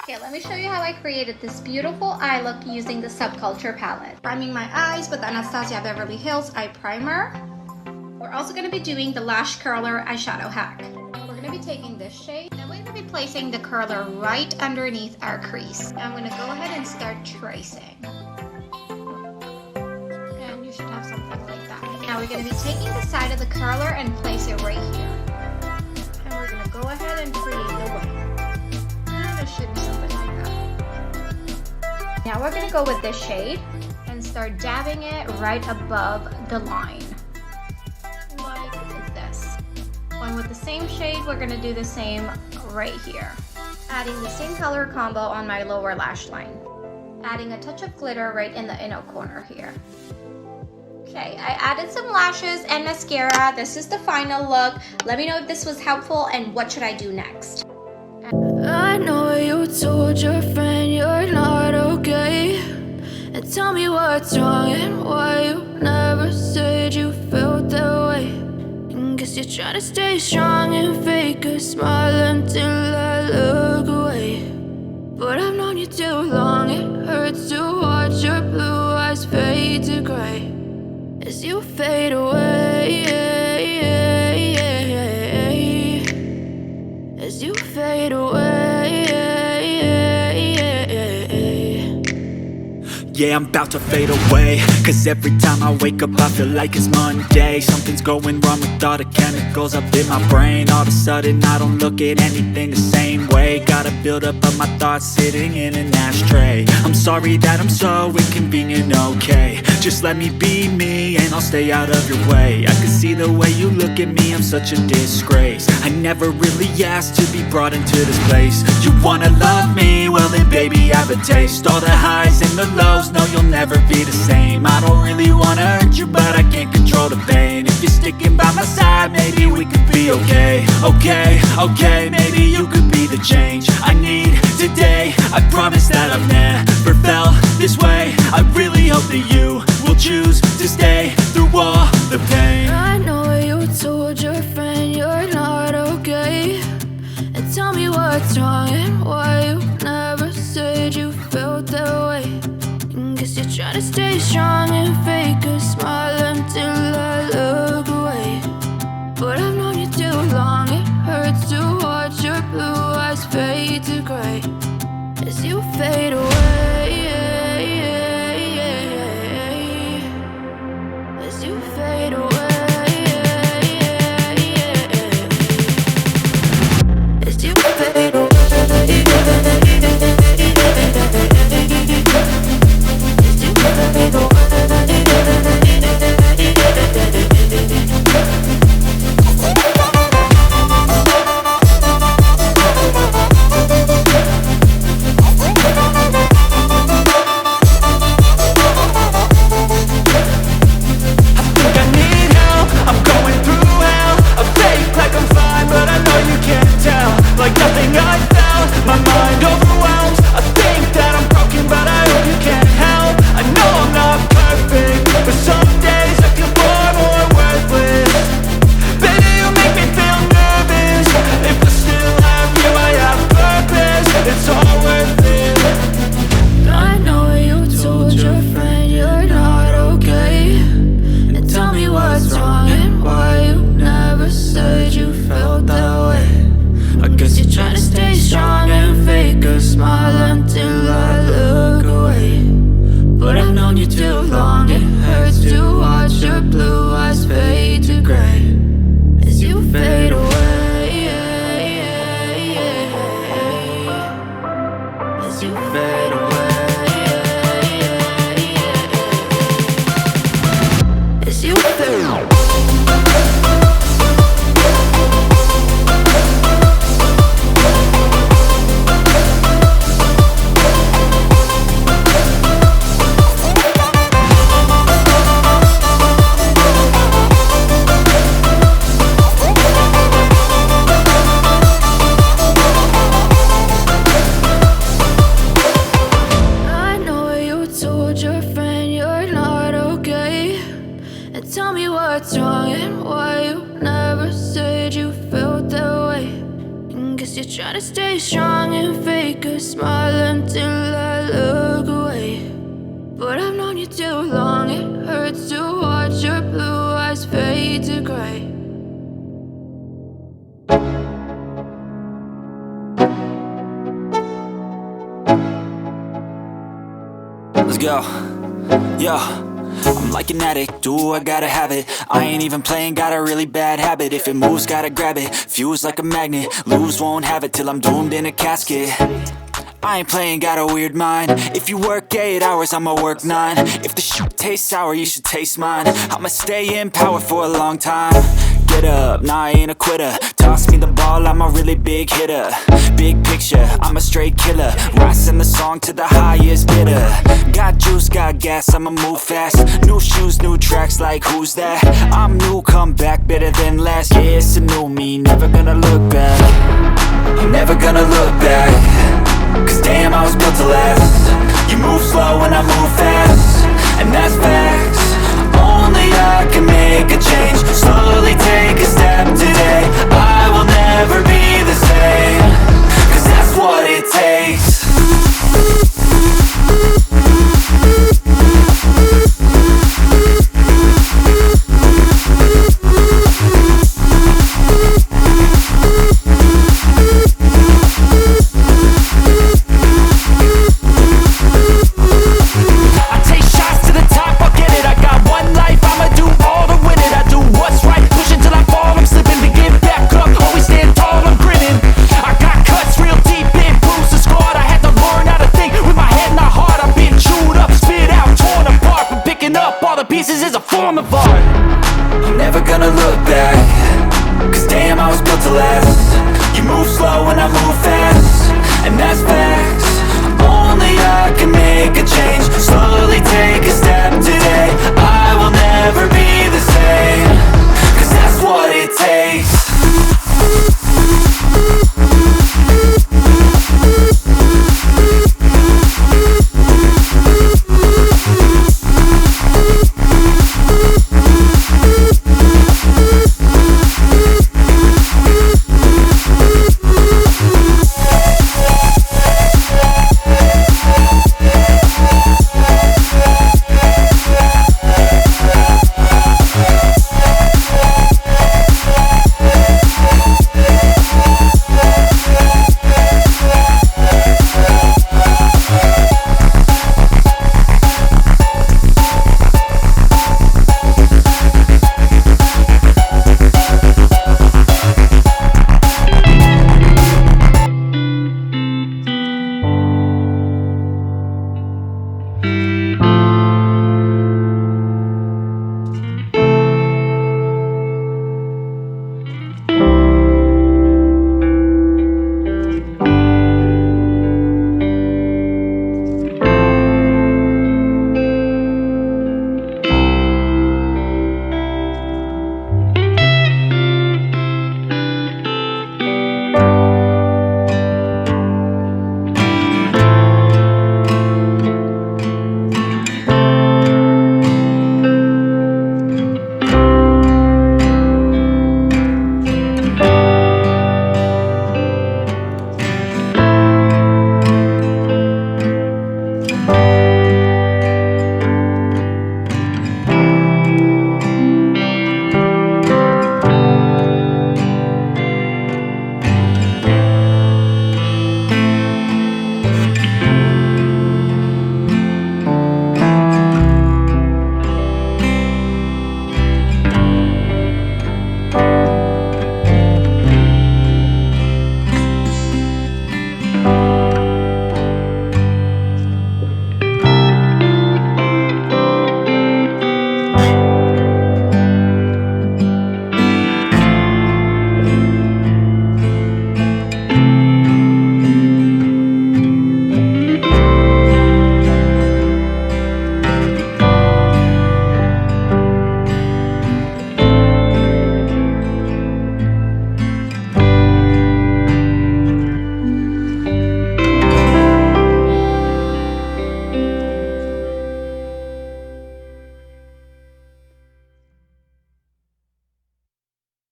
Okay, let me show you how I created this beautiful eye look using the Subculture palette. Priming my eyes with the Anastasia Beverly Hills Eye Primer. We're also going to be doing the Lash Curler eyeshadow hack. We're going to be taking this shade and we're going to be placing the curler right underneath our crease. Now I'm going to go ahead and start tracing. And you should have something like that. Now we're going to be taking the side of the curler and place it right here. And we're going to go ahead and create the wing. It should be something like that. Now we're going to go with this shade and start dabbing it right above the line. Like this. Going with the same shade, we're going to do the same right here. Adding the same color combo on my lower lash line. Adding a touch of glitter right in the inner corner here. Okay, I added some lashes and mascara. This is the final look. Let me know if this was helpful and what should I do next. I know you told your friend you're not okay, and tell me what's wrong and why you never said you felt that way. And guess you're trying to stay strong and fake a smile until I look away. But I've known you too long, it hurts to watch your blue eyes fade to gray as you fade away, as you fade away. Yeah, I'm about to fade away, cause every time I wake up I feel like it's Monday. Something's going wrong with all the chemicals up in my brain. All of a sudden I don't look at anything the same way. Gotta build up of my thoughts sitting in an ashtray. I'm sorry that I'm so inconvenient, okay. Just let me be me and I'll stay out of your way. I can see the way you look at me, I'm such a disgrace. I never really asked to be brought into this place. You wanna love me? Well then baby I have a taste. All the highs and the lows, no you'll never be the same. I don't really wanna hurt you but I can't control the pain. If you're sticking by my side maybe we could be okay. Okay, maybe you could be the change I need today. I promise that I've never felt this way. I really hope that you will choose to stay through all the pain. I know you told your friend you're not okay, and tell me what's wrong and why you never said you felt that way. And guess you're trying to stay strong and fake a smile until I look away. But I've known you too long, it hurts to watch your blue eyes fade to gray as you fade away, as you fade away, as you fade away. Trying to stay strong and fake a smile until I look away. But I've known you too long, it hurts to watch your blue eyes fade to gray. Let's go. Yo, I'm like an addict, do I gotta have it. I ain't even playing, got a really bad habit. If it moves, gotta grab it, fuse like a magnet. Lose, won't have it till I'm doomed in a casket. I ain't playing, got a weird mind. If you work 8 hours, I'ma work 9. If the shit tastes sour, you should taste mine. I'ma stay in power for a long time. Get up, nah, I ain't a quitter. Toss me the ball, I'm a really big hitter. Big picture, I'm a straight killer. Rising the song to the highest bidder. Got juice, got gas, I'ma move fast. New shoes, new tracks, like who's that? I'm new, come back, better than last. Yeah, it's a new me, never gonna look back. I'm never gonna look back. Cause damn, I was built to last. You move slow and I move fast, and that's facts. Only I can make a change. Slowly take a step today. I will never be the same, cause that's what it takes.